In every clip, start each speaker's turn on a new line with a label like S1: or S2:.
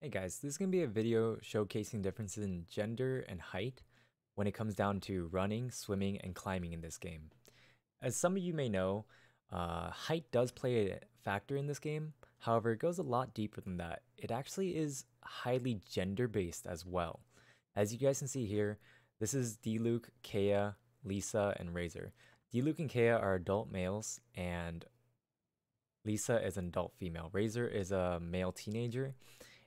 S1: Hey guys, this is going to be a video showcasing differences in gender and height when it comes down to running, swimming, and climbing in this game. As some of you may know, height does play a factor in this game. However, it goes a lot deeper than that. It actually is highly gender-based as well. As you guys can see here, this is DILUC, Kaeya, Lisa, and Razor. DILUC and Kaeya are adult males, and Lisa is an adult female. Razor is a male teenager.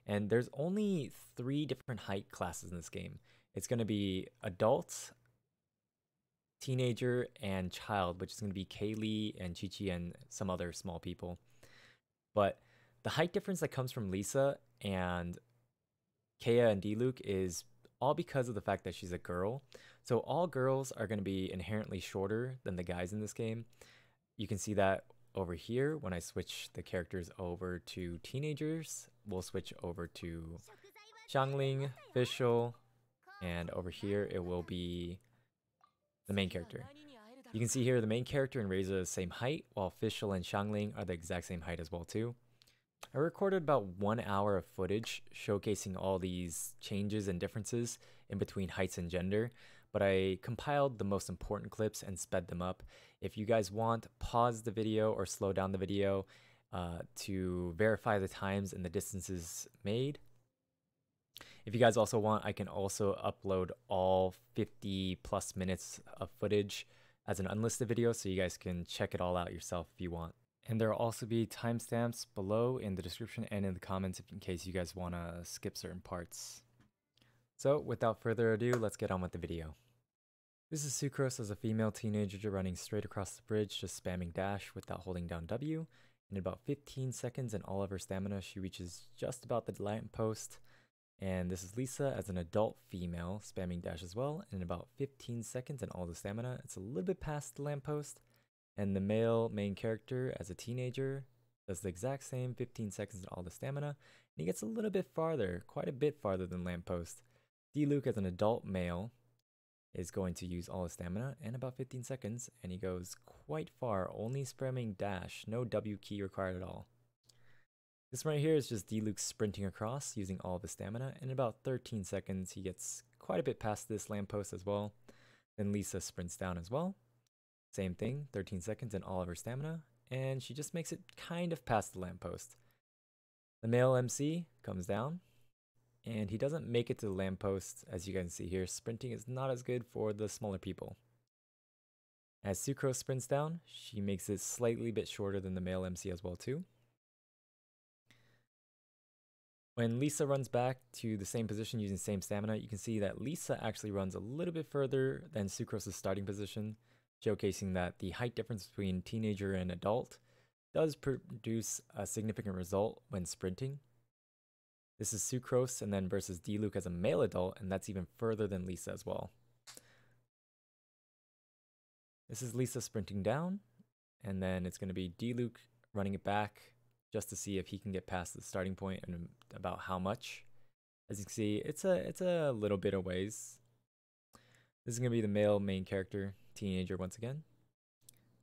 S1: And there's only 3 different height classes in this game. It's going to be adult, teenager, and child, which is going to be Kaylee and Qiqi and some other small people. But the height difference that comes from Lisa and Kaeya and DILUC is all because of the fact that she's a girl. So all girls are going to be inherently shorter than the guys in this game. You can see that over here when I switch the characters over to teenagers. We'll switch over to Xiangling, Fischl, and over here it will be the main character. You can see here the main character and Razor are the same height, while Fischl and Xiangling are the exact same height as well too. I recorded about 1 hour of footage showcasing all these changes and differences in between heights and gender, but I compiled the most important clips and sped them up. If you guys want, pause the video or slow down the video to verify the times and the distances made. If you guys also want, I can also upload all 50 plus minutes of footage as an unlisted video so you guys can check it all out yourself if you want. And there will also be timestamps below in the description and in the comments in case you guys want to skip certain parts. So without further ado, let's get on with the video. This is Sucrose as a female teenager running straight across the bridge, just spamming dash without holding down W. In about 15 seconds and all of her stamina, she reaches just about the lamppost. And this is Lisa as an adult female, spamming dash as well. In about 15 seconds and all the stamina, it's a little bit past the lamppost. And the male main character as a teenager does the exact same, 15 seconds and all the stamina. And he gets a little bit farther, quite a bit farther than lamppost. DILUC as an adult male is going to use all his stamina in about 15 seconds, and he goes quite far, only spamming dash, no W key required at all. This right here is just DILUC sprinting across using all of his stamina. In about 13 seconds, he gets quite a bit past this lamppost as well. Then Lisa sprints down as well. Same thing, 13 seconds and all of her stamina, and she just makes it kind of past the lamppost. The male MC comes down, and he doesn't make it to the lamppost. As you guys can see here, sprinting is not as good for the smaller people. As Sucrose sprints down, she makes it slightly bit shorter than the male MC as well too. When Lisa runs back to the same position using the same stamina, you can see that Lisa actually runs a little bit further than Sucrose's starting position, showcasing that the height difference between teenager and adult does produce a significant result when sprinting. This is Sucrose and then versus DILUC as a male adult, and that's even further than Lisa as well. This is Lisa sprinting down, and then it's going to be DILUC running it back just to see if he can get past the starting point and about how much. As you can see, it's a little bit of ways. This is going to be the male main character, teenager once again,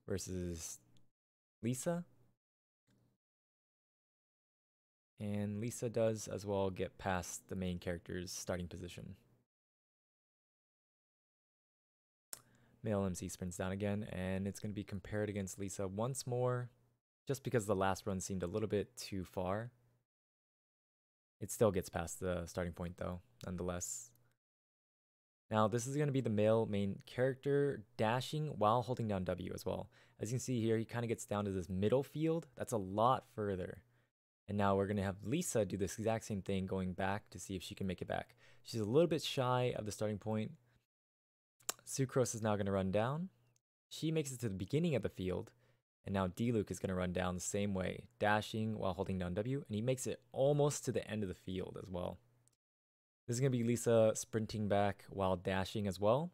S1: versus Lisa. And Lisa does as well get past the main character's starting position. Male MC sprints down again, and it's going to be compared against Lisa once more, just because the last run seemed a little bit too far. It still gets past the starting point though, nonetheless. Now this is going to be the male main character dashing while holding down W as well. As you can see here, he kind of gets down to this middle field. That's a lot further. And now we're going to have Lisa do this exact same thing, going back to see if she can make it back. She's a little bit shy of the starting point. Sucrose is now going to run down. She makes it to the beginning of the field. And now DILUC is going to run down the same way, dashing while holding down W. And he makes it almost to the end of the field as well. This is going to be Lisa sprinting back while dashing as well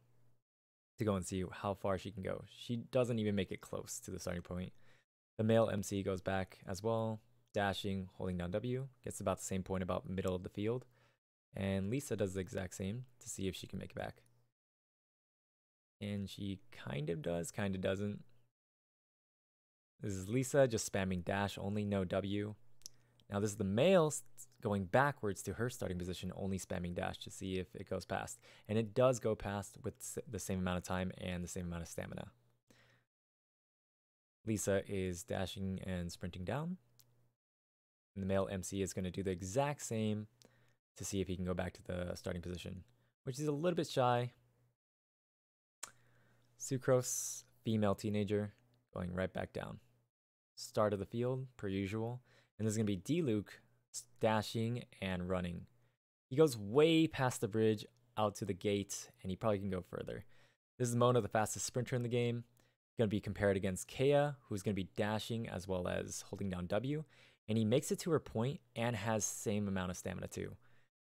S1: to go and see how far she can go. She doesn't even make it close to the starting point. The male MC goes back as well, dashing, holding down W, gets about the same point about middle of the field. And Lisa does the exact same to see if she can make it back. And she kind of does, kind of doesn't. This is Lisa just spamming dash only, no W. Now this is the male going backwards to her starting position, only spamming dash to see if it goes past. And it does go past with the same amount of time and the same amount of stamina. Lisa is dashing and sprinting down. And the male MC is going to do the exact same to see if he can go back to the starting position, which is a little bit shy. Sucrose, female teenager, going right back down. Start of the field, per usual. And this is going to be DILUC dashing and running. He goes way past the bridge out to the gate, and he probably can go further. This is Mona, the fastest sprinter in the game. Going to be compared against Kaeya, who's going to be dashing as well as holding down W. And he makes it to her point and has same amount of stamina too.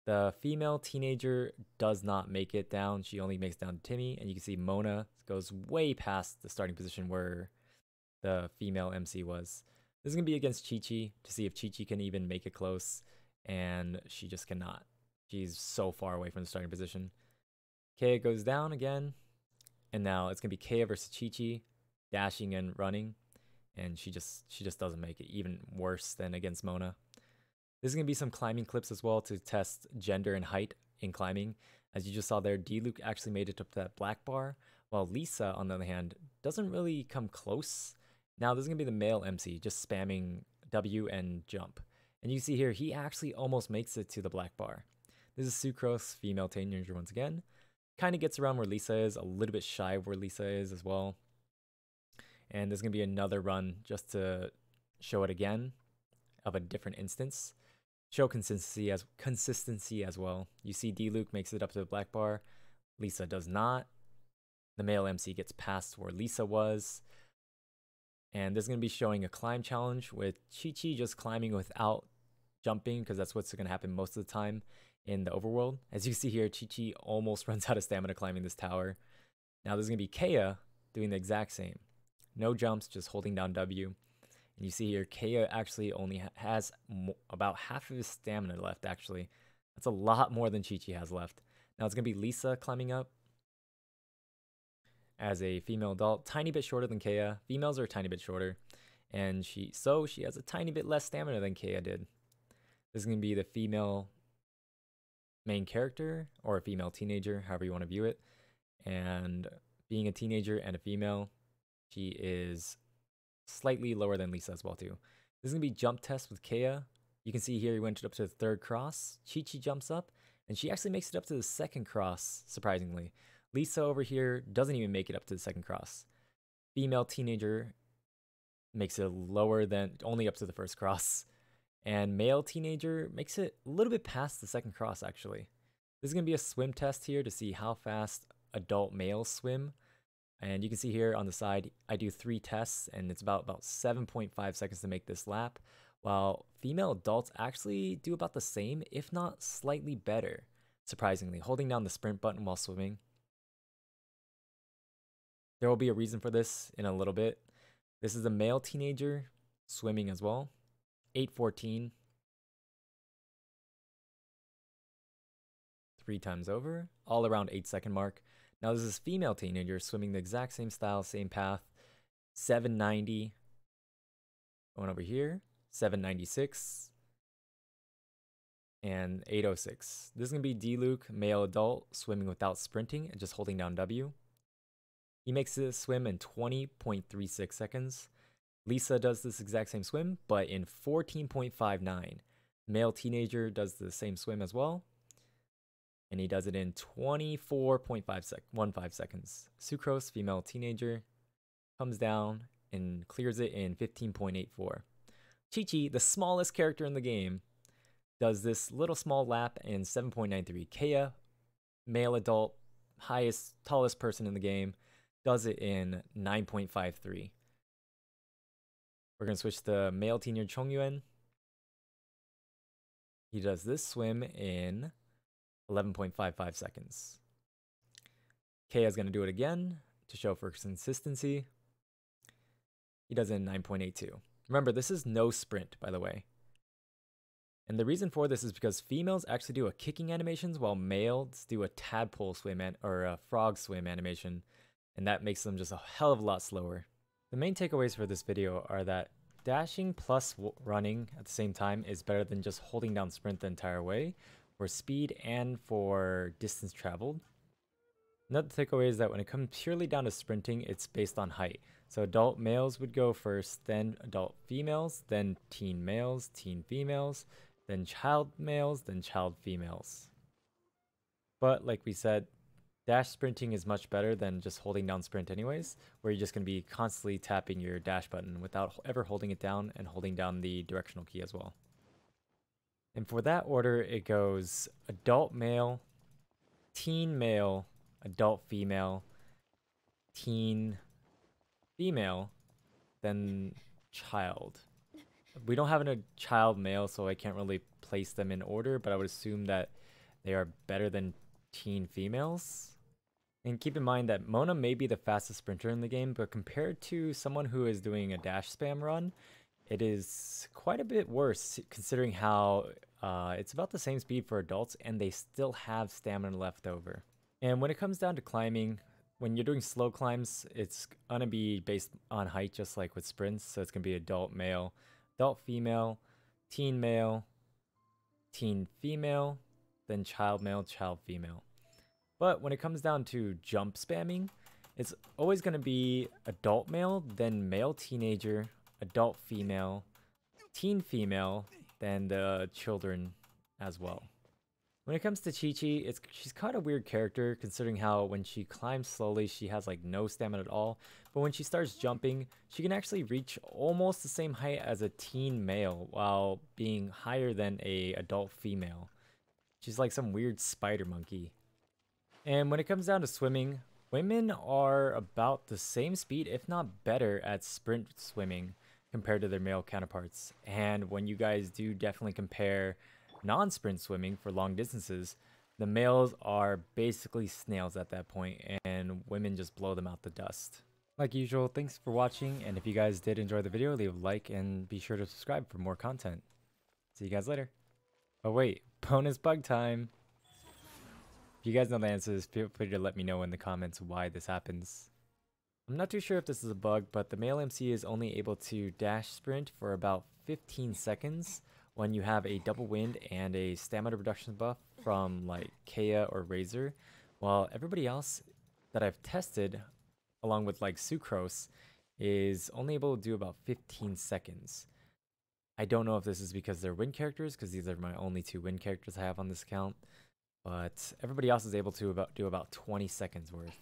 S1: The female teenager does not make it down. She only makes it down to Timmy. And you can see Mona goes way past the starting position where the female MC was. This is going to be against Qiqi to see if Qiqi can even make it close. And she just cannot. She's so far away from the starting position. Kaeya goes down again. And now it's going to be Kaeya versus Qiqi, dashing and running. And she just doesn't make it, even worse than against Mona. There's going to be some climbing clips as well to test gender and height in climbing. As you just saw there, DILUC actually made it up to that black bar, while Lisa, on the other hand, doesn't really come close. Now this is going to be the male MC, just spamming W and jump. And you see here, he actually almost makes it to the black bar. This is Sucrose, female teenager once again. Kind of gets around where Lisa is, a little bit shy of where Lisa is as well. And there's going to be another run just to show it again of a different instance. Show consistency as well. You see DILUC makes it up to the black bar. Lisa does not. The male MC gets past where Lisa was. And this is going to be showing a climb challenge with Qiqi just climbing without jumping, because that's what's going to happen most of the time in the overworld. As you see here, Qiqi almost runs out of stamina climbing this tower. Now this is going to be Kaeya doing the exact same. No jumps, just holding down W. And you see here, Kaeya actually only has about half of his stamina left, actually. That's a lot more than Qiqi has left. Now it's going to be Lisa climbing up as a female adult, tiny bit shorter than Kaeya. Females are a tiny bit shorter. And she has a tiny bit less stamina than Kaeya did. This is going to be the female main character, or a female teenager, however you want to view it. And being a teenager and a female, she is slightly lower than Lisa as well too. This is going to be jump test with Kaeya. You can see here he went up to the third cross. Qiqi jumps up, and she actually makes it up to the second cross, surprisingly. Lisa over here doesn't even make it up to the second cross. Female teenager makes it only up to the first cross. And male teenager makes it a little bit past the second cross, actually. This is going to be a swim test here to see how fast adult males swim. And you can see here on the side, I do 3 tests, and it's about 7.5 seconds to make this lap, while female adults actually do about the same, if not slightly better, surprisingly, holding down the sprint button while swimming. There will be a reason for this in a little bit. This is a male teenager swimming as well. 8:14. 3 times over, all around 8-second mark. Now this is female teenager swimming the exact same style, same path. 7:90. Going over here, 7:96. And 8:06. This is going to be DILUC, male adult, swimming without sprinting and just holding down W. He makes this swim in 20.36 seconds. Lisa does this exact same swim, but in 14.59. Male teenager does the same swim as well. And he does it in 24.15 seconds. Sucrose, female teenager, comes down and clears it in 15.84. Qiqi, the smallest character in the game, does this little small lap in 7.93. Kaeya, male adult, tallest person in the game, does it in 9.53. We're going to switch to male teenager Chongyuan. He does this swim in 11.55 seconds. Kaeya is going to do it again to show for consistency. He does it in 9.82. Remember, this is no sprint, by the way. And the reason for this is because females actually do a kicking animations while males do a tadpole swim or a frog swim animation. And that makes them just a hell of a lot slower. The main takeaways for this video are that dashing plus running at the same time is better than just holding down sprint the entire way for speed and for distance traveled. Another takeaway is that when it comes purely down to sprinting, it's based on height. So adult males would go first, then adult females, then teen males, teen females, then child males, then child females. But like we said, dash sprinting is much better than just holding down sprint anyways, where you're just going to be constantly tapping your dash button without ever holding it down and holding down the directional key as well. And for that order, it goes adult male, teen male, adult female, teen female, then child. We don't have a child male, so I can't really place them in order, but I would assume that they are better than teen females. And keep in mind that Mona may be the fastest sprinter in the game, but compared to someone who is doing a dash spam run, it is quite a bit worse considering how it's about the same speed for adults and they still have stamina left over. And when it comes down to climbing, when you're doing slow climbs, it's going to be based on height just like with sprints. So it's going to be adult male, adult female, teen female, then child male, child female. But when it comes down to jump spamming, it's always going to be adult male, then male teenager, adult female, teen female, then the children as well. When it comes to Qiqi, she's kind of a weird character considering how when she climbs slowly, she has like no stamina at all. But when she starts jumping, she can actually reach almost the same height as a teen male while being higher than a adult female. She's like some weird spider monkey. And when it comes down to swimming, women are about the same speed, if not better, at sprint swimming compared to their male counterparts. And when you guys do definitely compare non-sprint swimming for long distances, the males are basically snails at that point, and women just blow them out the dust. Like usual, thanks for watching, and if you guys did enjoy the video, leave a like and be sure to subscribe for more content. See you guys later. Oh wait, bonus bug time! If you guys know the answers, feel free to let me know in the comments why this happens. I'm not too sure if this is a bug, but the male MC is only able to dash sprint for about 15 seconds when you have a double wind and a stamina reduction buff from like Kaeya or Razor, while everybody else that I've tested, along with like Sucrose, is only able to do about 15 seconds. I don't know if this is because they're wind characters, because these are my only 2 wind characters I have on this account, but everybody else is able to do about 20 seconds worth.